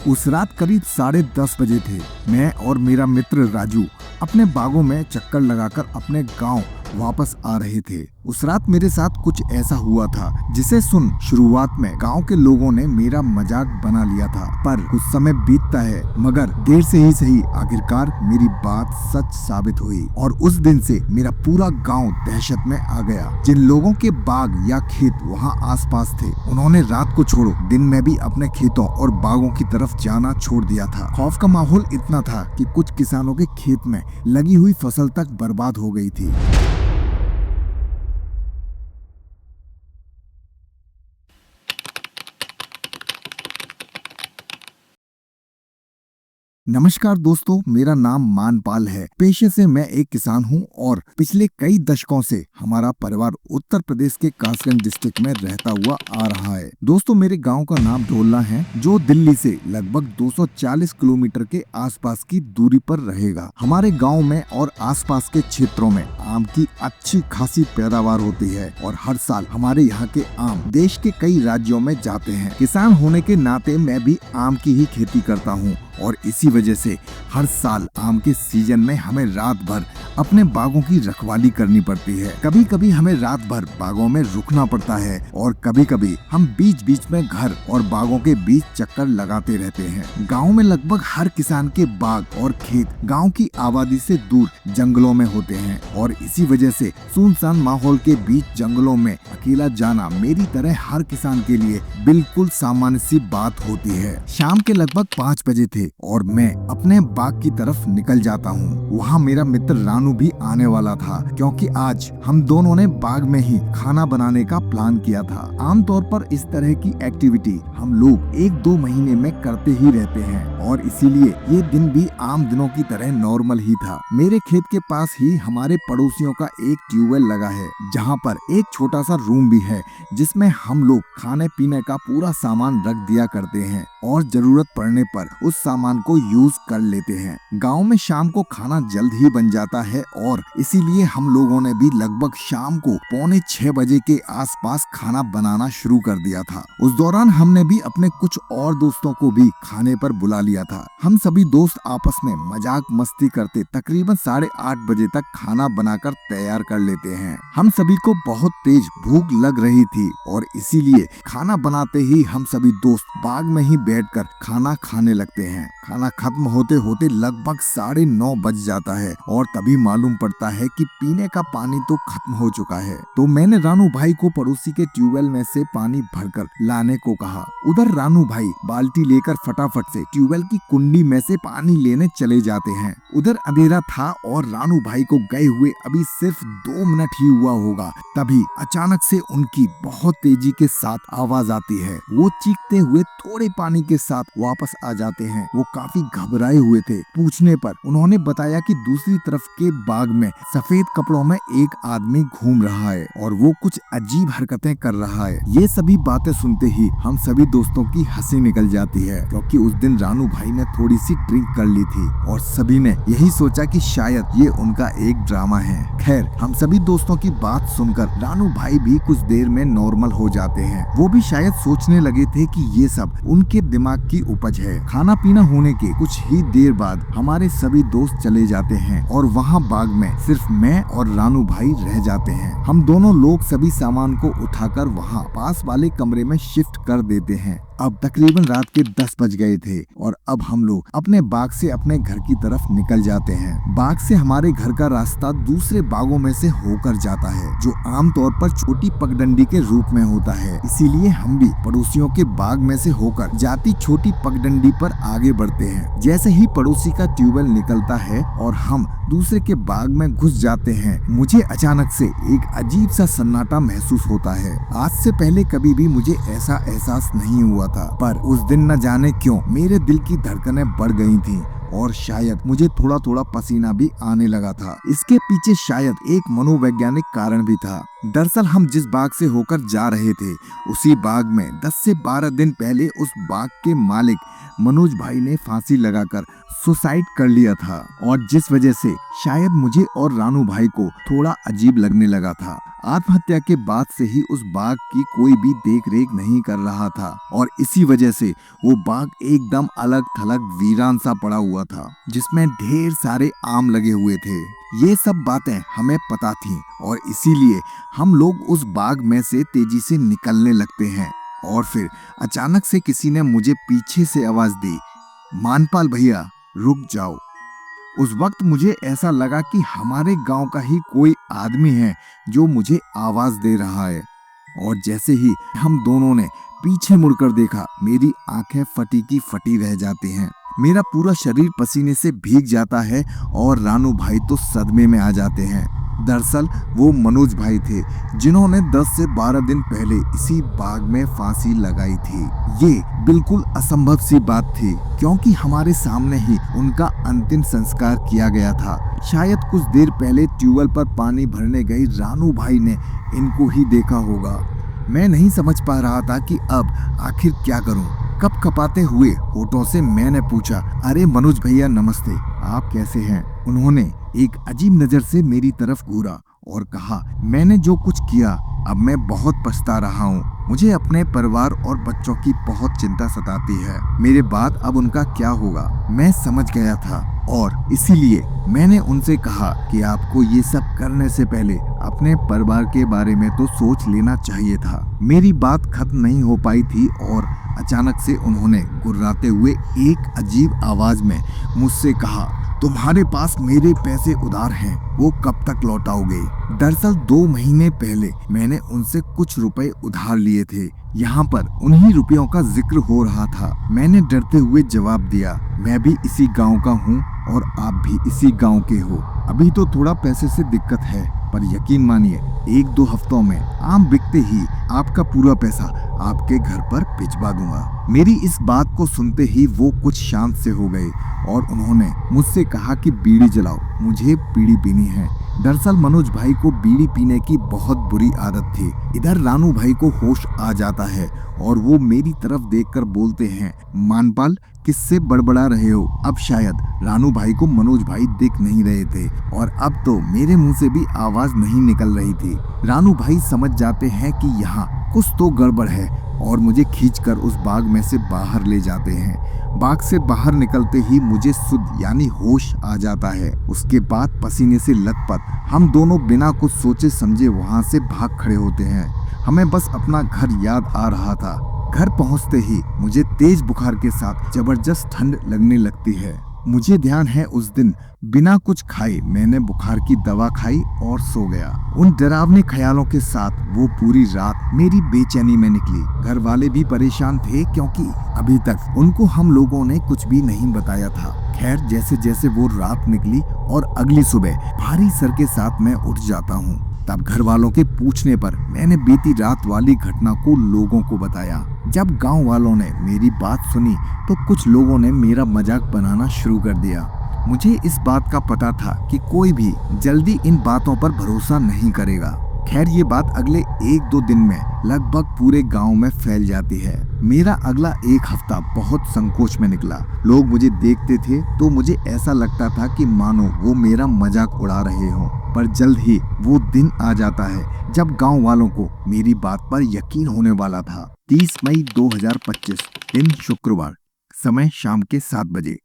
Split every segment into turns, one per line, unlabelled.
उस रात करीब 10:30 बजे थे। मैं और मेरा मित्र राजू अपने बागों में चक्कर लगाकर अपने गांव वापस आ रहे थे। उस रात मेरे साथ कुछ ऐसा हुआ था जिसे सुन शुरुआत में गांव के लोगों ने मेरा मजाक बना लिया था, पर कुछ समय बीतता है मगर देर से ही सही आखिरकार मेरी बात सच साबित हुई और उस दिन से मेरा पूरा गांव दहशत में आ गया। जिन लोगों के बाग या खेत वहां आसपास थे उन्होंने रात को छोड़ो दिन में भी अपने खेतों और बागों की तरफ जाना छोड़ दिया था। खौफ का माहौल इतना था कि कुछ किसानों के खेत में लगी हुई फसल तक बर्बाद हो गई थी। नमस्कार दोस्तों, मेरा नाम मानपाल है। पेशे से मैं एक किसान हूं और पिछले कई दशकों से हमारा परिवार उत्तर प्रदेश के कासगंज डिस्ट्रिक्ट में रहता हुआ आ रहा है। दोस्तों, मेरे गांव का नाम ढोलना है जो दिल्ली से लगभग 240 किलोमीटर के आसपास की दूरी पर रहेगा। हमारे गांव में और आसपास के क्षेत्रों में आम की अच्छी खासी पैदावार होती है और हर साल हमारे यहाँ के आम देश के कई राज्यों में जाते हैं। किसान होने के नाते मैं भी आम की ही खेती करता हूँ और इसी वजह से हर साल आम के सीजन में हमें रात भर अपने बागों की रखवाली करनी पड़ती है। कभी कभी हमें रात भर बागों में रुकना पड़ता है और कभी कभी हम बीच बीच में घर और बागों के बीच चक्कर लगाते रहते हैं। गांव में लगभग हर किसान के बाग और खेत गांव की आबादी से दूर जंगलों में होते हैं और इसी वजह से सुनसान माहौल के बीच जंगलों में अकेला जाना मेरी तरह हर किसान के लिए बिल्कुल सामान्य सी बात होती है। शाम के लगभग 5 बजे थे और मैं अपने बाग की तरफ निकल जाता हूँ। वहाँ मेरा मित्र रानू भी आने वाला था क्योंकि आज हम दोनों ने बाग में ही खाना बनाने का प्लान किया था। आमतौर पर इस तरह की एक्टिविटी हम लोग 1-2 महीने में करते ही रहते हैं और इसीलिए ये दिन भी आम दिनों की तरह नॉर्मल ही था। मेरे खेत के पास ही हमारे पड़ोसियों का एक ट्यूबवेल लगा है जहाँ पर एक छोटा सा रूम भी है जिसमें हम लोग खाने पीने का पूरा सामान रख दिया करते हैं और जरूरत पड़ने पर उस सामान को यूज कर लेते हैं। गांव में शाम को खाना जल्द ही बन जाता है और इसीलिए हम लोगों ने भी लगभग शाम को 5:45 बजे के आसपास खाना बनाना शुरू कर दिया था। उस दौरान हमने भी अपने कुछ और दोस्तों को भी खाने पर बुला लिया था। हम सभी दोस्त आपस में मजाक मस्ती करते तकरीबन 8:30 बजे तक खाना बनाकर तैयार कर लेते हैं। हम सभी को बहुत तेज भूख लग रही थी और इसीलिए खाना बनाते ही हम सभी दोस्त बाग में ही बैठकर खाना खाने लगते हैं। खाना खत्म होते होते लगभग 9:30 बज जाता है और तभी मालूम पड़ता है कि पीने का पानी तो खत्म हो चुका है। तो मैंने रानू भाई को पड़ोसी के ट्यूबवेल में से पानी भरकर लाने को कहा। उधर रानू भाई बाल्टी लेकर फटाफट से ट्यूबवेल की कुंडी में से पानी लेने चले जाते हैं। उधर अंधेरा था और रानू भाई को गए हुए अभी सिर्फ 2 मिनट ही हुआ होगा, तभी अचानक से उनकी बहुत तेजी के साथ आवाज आती है। वो चीखते हुए थोड़े पानी के साथ वापस आ जाते हैं। वो काफी घबराए हुए थे। पूछने पर उन्होंने बताया कि दूसरी तरफ के बाग में सफेद कपड़ों में एक आदमी घूम रहा है और वो कुछ अजीब हरकतें कर रहा है। ये सभी बातें सुनते ही हम सभी दोस्तों की हंसी निकल जाती है क्योंकि उस दिन रानू भाई ने थोड़ी सी ड्रिंक कर ली थी और सभी ने यही सोचा कि शायद ये उनका एक ड्रामा है। खैर, हम सभी दोस्तों की बात सुनकर रानू भाई भी कुछ देर में नॉर्मल हो जाते हैं। वो भी शायद सोचने लगे थे कि ये सब उनके दिमाग की उपज है। खाना पीना होने के कुछ ही देर बाद हमारे सभी दोस्त चले जाते हैं और वहाँ बाग में सिर्फ मैं और रानू भाई रह जाते हैं। हम दोनों लोग सभी सामान को उठाकर वहाँ पास वाले कमरे में शिफ्ट कर देते हैं। अब तकरीबन रात के 10 बज गए थे और अब हम लोग अपने बाग से अपने घर की तरफ निकल जाते हैं। बाग से हमारे घर का रास्ता दूसरे बागों में से होकर जाता है जो आमतौर पर छोटी पगडंडी के रूप में होता है। इसीलिए हम भी पड़ोसियों के बाग में से होकर जाती छोटी पगडंडी पर आगे बढ़ते हैं। जैसे ही पड़ोसी का ट्यूबवेल निकलता है और हम दूसरे के बाग में घुस जाते हैं, मुझे अचानक से एक अजीब सा सन्नाटा महसूस होता है। आज से पहले कभी भी मुझे ऐसा एहसास नहीं हुआ था, पर उस दिन न जाने क्यों मेरे दिल की धड़कनें बढ़ गई थीं और शायद मुझे थोड़ा थोड़ा पसीना भी आने लगा था। इसके पीछे शायद एक मनोवैज्ञानिक कारण भी था। दरअसल हम जिस बाग से होकर जा रहे थे उसी बाग में 10 से 12 दिन पहले उस बाग के मालिक मनोज भाई ने फांसी लगाकर सुसाइड कर लिया था, और जिस वजह से शायद मुझे और रानू भाई को थोड़ा अजीब लगने लगा था। आत्महत्या के बाद से ही उस बाग की कोई भी देख रेख नहीं कर रहा था, और इसी वजह से वो बाग एकदम अलग थलग वीरान सा पड़ा हुआ था, जिसमें ढेर सारे आम लगे हुए थे। ये सब बातें हमें पता थी, और इसीलिए हम लोग उस बाग में से तेजी से निकलने लगते हैं। और फिर अचानक से किसी ने मुझे पीछे से आवाज दी, मानपाल भैया रुक जाओ। उस वक्त मुझे ऐसा लगा कि हमारे गांव का ही कोई आदमी है जो मुझे आवाज दे रहा है, और जैसे ही हम दोनों ने पीछे मुड़कर देखा, मेरी आंखें फटी की फटी रह जाती हैं। मेरा पूरा शरीर पसीने से भीग जाता है और रानू भाई तो सदमे में आ जाते हैं। दरअसल वो मनोज भाई थे जिन्होंने 10 से 12 दिन पहले इसी बाग में फांसी लगाई थी। ये बिल्कुल असंभव सी बात थी, क्योंकि हमारे सामने ही उनका अंतिम संस्कार किया गया था। शायद कुछ देर पहले ट्यूबवेल पर पानी भरने गई रानू भाई ने इनको ही देखा होगा। मैं नहीं समझ पा रहा था कि अब आखिर क्या करूं। कपकपाते हुए होठों से मैंने पूछा, अरे मनोज भैया नमस्ते, आप कैसे हैं? उन्होंने एक अजीब नजर से मेरी तरफ घूरा और कहा, मैंने जो कुछ किया अब मैं बहुत पछता रहा हूँ। मुझे अपने परिवार और बच्चों की बहुत चिंता सताती है। मेरे बाद अब उनका क्या होगा मैं समझ गया था, और इसीलिए मैंने उनसे कहा कि आपको ये सब करने से पहले अपने परिवार के बारे में तो सोच लेना चाहिए था। मेरी बात खत्म नहीं हो पाई थी और अचानक से उन्होंने गुर्राते हुए एक अजीब आवाज में मुझसे कहा, तुम्हारे पास मेरे पैसे उधार हैं, वो कब तक लौटाओगे? दरअसल 2 महीने पहले मैंने उनसे कुछ रुपए उधार लिए थे। यहाँ पर उन्हीं रुपयों का जिक्र हो रहा था। मैंने डरते हुए जवाब दिया, मैं भी इसी गांव का हूँ और आप भी इसी गांव के हो। अभी तो थोड़ा पैसे से दिक्कत है, पर यकीन मानिए 1-2 हफ्तों में आम बिकते ही आपका पूरा पैसा आपके घर पर भिजवा दूंगा। मेरी इस बात को सुनते ही वो कुछ शांत से हो गए और उन्होंने मुझसे कहा कि बीड़ी जलाओ, मुझे बीड़ी पीनी है। दरअसल मनोज भाई को बीड़ी पीने की बहुत बुरी आदत थी। इधर रानू भाई को होश आ जाता है और वो मेरी तरफ देखकर बोलते हैं, मानपाल किससे बड़बड़ा रहे हो? अब शायद रानू भाई को मनोज भाई देख नहीं रहे थे और अब तो मेरे मुंह से भी आवाज नहीं निकल रही थी। रानू भाई समझ जाते हैं कि यहाँ कुछ तो गड़बड़ है और मुझे खींचकर उस बाग में से बाहर ले जाते हैं। बाग से बाहर निकलते ही मुझे सुध यानी होश आ जाता है। उसके बाद पसीने से लथपथ हम दोनों बिना कुछ सोचे समझे वहाँ से भाग खड़े होते हैं। हमें बस अपना घर याद आ रहा था। घर पहुँचते ही मुझे तेज बुखार के साथ जबरदस्त ठंड लगने लगती है। मुझे ध्यान है उस दिन बिना कुछ खाए मैंने बुखार की दवा खाई और सो गया। उन डरावने ख्यालों के साथ वो पूरी रात मेरी बेचैनी में निकली। घर वाले भी परेशान थे क्योंकि अभी तक उनको हम लोगों ने कुछ भी नहीं बताया था। खैर जैसे जैसे वो रात निकली और अगली सुबह भारी सर के साथ मैं उठ जाता हूँ, तब घर वालों के पूछने पर मैंने बीती रात वाली घटना को लोगों को बताया। जब गांव वालों ने मेरी बात सुनी तो कुछ लोगों ने मेरा मजाक बनाना शुरू कर दिया। मुझे इस बात का पता था कि कोई भी जल्दी इन बातों पर भरोसा नहीं करेगा। खैर ये बात अगले 1-2 दिन में लगभग पूरे गांव में फैल जाती है। मेरा अगला 1 हफ्ता बहुत संकोच में निकला। लोग मुझे देखते थे तो मुझे ऐसा लगता था कि मानो वो मेरा मजाक उड़ा रहे हों। पर जल्द ही वो दिन आ जाता है जब गांव वालों को मेरी बात पर यकीन होने वाला था। 30 मई 2025 दिन शुक्रवार, समय शाम के 7 बजे।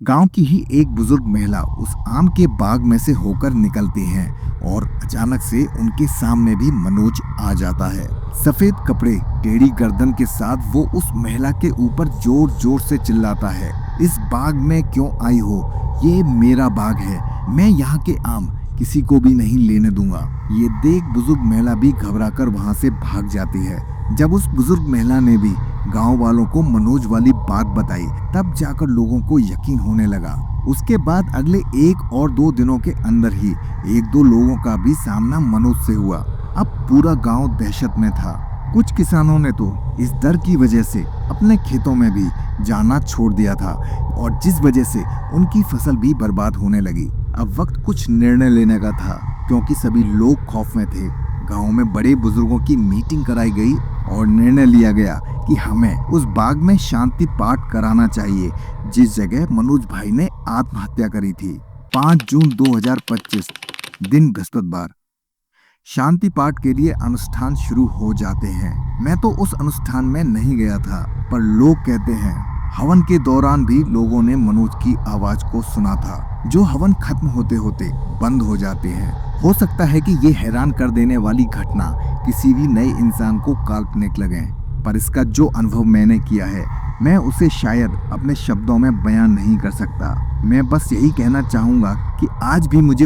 गांव की ही एक बुजुर्ग महिला उस आम के बाग में से होकर निकलती हैं और अचानक से उनके सामने भी मनोज आ जाता है। सफेद कपड़े, टेढ़ी गर्दन के साथ वो उस महिला के ऊपर जोर जोर से चिल्लाता है, इस बाग में क्यों आई हो? ये मेरा बाग है, मैं यहाँ के आम किसी को भी नहीं लेने दूंगा। ये देख बुजुर्ग महिला भी घबराकर वहाँ से भाग जाती है। जब उस बुजुर्ग महिला ने भी गांव वालों को मनोज वाली बात बताई तब जाकर लोगों को यकीन होने लगा। उसके बाद अगले 1 और 2 दिनों के अंदर ही 1-2 लोगों का भी सामना मनोज से हुआ। अब पूरा गांव दहशत में था। कुछ किसानों ने तो इस डर की वजह से अपने खेतों में भी जाना छोड़ दिया था और जिस वजह से उनकी फसल भी बर्बाद होने लगी। अब वक्त कुछ निर्णय लेने का था क्योंकि सभी लोग खौफ में थे। गांव में बड़े बुजुर्गों की मीटिंग कराई गई और निर्णय लिया गया कि हमें उस बाग में शांति पाठ कराना चाहिए जिस जगह मनोज भाई ने आत्महत्या करी थी। 5 जून 2025 दिन बृहस्पतिवार। शांति पाठ के लिए अनुष्ठान शुरू हो जाते हैं। मैं तो उस अनुष्ठान में नहीं गया था, पर लोग कहते हैं हवन के दौरान भी लोगों ने मनोज की आवाज को सुना था, जो हवन खत्म होते होते बंद हो जाते हैं। हो सकता है कि ये हैरान कर देने वाली घटना किसी भी नए इंसान को काल्पनिक लगे, पर इसका जो अनुभव मैंने किया है मैं उसे शायद अपने शब्दों में बयान नहीं कर सकता। मैं बस यही कहना चाहूँगा कि आज भी मुझे